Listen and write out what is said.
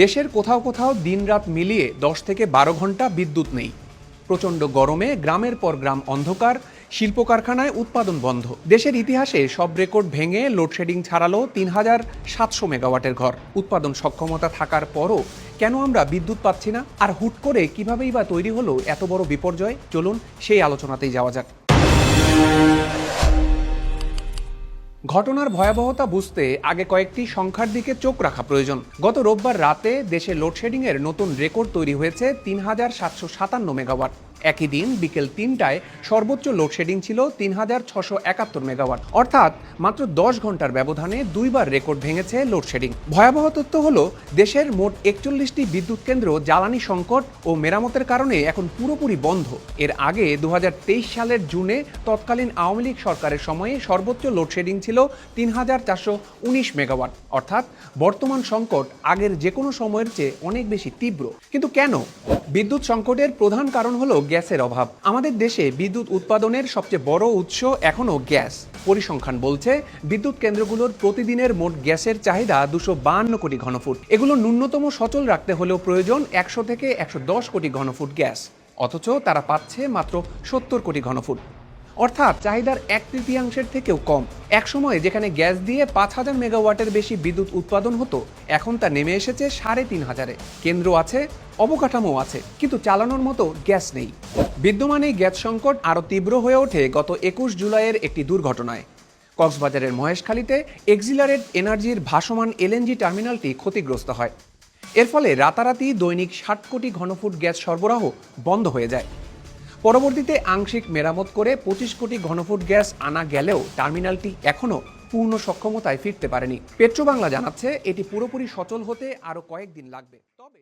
দেশের কোথাও কোথাও দিনরাত মিলিয়ে 10 থেকে 12 ঘন্টা বিদ্যুৎ নেই। প্রচণ্ড গরমে গ্রামের পর গ্রাম অন্ধকার, শিল্প কারখানায় উৎপাদন বন্ধ। দেশের ইতিহাসে সব রেকর্ড ভেঙে লোডশেডিং ছাড়ালো 3700 মেগাওয়াটের ঘর। উৎপাদন সক্ষমতা থাকার পরও কেন আমরা বিদ্যুৎ পাচ্ছি না, আর হুট করে কিভাবেই বা তৈরি হলো এত বড় বিপর্যয়? চলুন সেই আলোচনাতেই যাওয়া যাক। ঘটনার ভয়াবহতা বুঝতে আগে কয়েকটি সংখ্যার দিকে চোখ রাখা প্রয়োজন। গত রোববার রাতে দেশে লোডশেডিংয়ের নতুন রেকর্ড তৈরি হয়েছে 3757 মেগাওয়াট। একই দিন বিকেল 3টায় সর্বোচ্চ লোডশেডিং ছিল 3671 মেগাওয়াট। অর্থাৎ মাত্র 10 ঘন্টার ব্যবধানে দুইবার রেকর্ড ভেঙেছে লোডশেডিং। ভয়াবহ তথ্য হলো, দেশের মোট 41টি বিদ্যুৎ কেন্দ্র জ্বালানি সংকট ও মেরামতের কারণে এখন পুরোপুরি বন্ধ। এর আগে 2023 সালের জুনে তৎকালীন আওয়ামী লীগ সরকারের সময়ে সর্বোচ্চ লোডশেডিং ছিল 3419 মেগাওয়াট। অর্থাৎ বর্তমান সংকট আগের যে কোনো সময়ের চেয়ে অনেক বেশি তীব্র। কিন্তু কেন? বিদ্যুৎ সংকটের প্রধান কারণ হলো গ্যাসের অভাব। আমাদের দেশে বিদ্যুৎ উৎপাদনের সবচেয়ে বড় উৎস এখনও গ্যাস। পরিসংখ্যান বলছে, বিদ্যুৎ কেন্দ্রগুলোর প্রতিদিনের মোট গ্যাসের চাহিদা 252 কোটি ঘনফুট। এগুলো ন্যূনতম সচল রাখতে হলেও প্রয়োজন 100 থেকে 110 কোটি ঘনফুট গ্যাস। অথচ তারা পাচ্ছে মাত্র 70 কোটি ঘনফুট, অর্থাৎ চাহিদার 1/3 থেকেও কম। এক সময়ে যেখানে গ্যাস দিয়ে 5000 মেগাওয়াটের বেশি বিদ্যুৎ উৎপাদন হতো, এখন তা নেমে এসেছে 3500-এ। কেন্দ্র আছে, অবকাঠামো আছে, কিন্তু চালানোর মতো গ্যাস নেই। বিদ্যমান এই গ্যাস সংকট আরও তীব্র হয়ে ওঠে গত 21 জুলাইয়ের একটি দুর্ঘটনায়। কক্সবাজারের মহেশখালীতে এক্সিলারেট এনার্জির ভাসমান এলএনজি টার্মিনালটি ক্ষতিগ্রস্ত হয়। এর ফলে রাতারাতি দৈনিক 60 কোটি ঘনফুট গ্যাস সরবরাহ বন্ধ হয়ে যায়। পরবর্তীতে আংশিক মেরামত করে 25 কোটি ঘনফুট গ্যাস আনা গেলেও টার্মিনালটি এখনও পূর্ণ সক্ষমতায় ফিরতে পারেনি। পেট্রোবাংলা জানাচ্ছে, এটি পুরোপুরি সচল হতে আরও কয়েকদিন লাগবে। তবে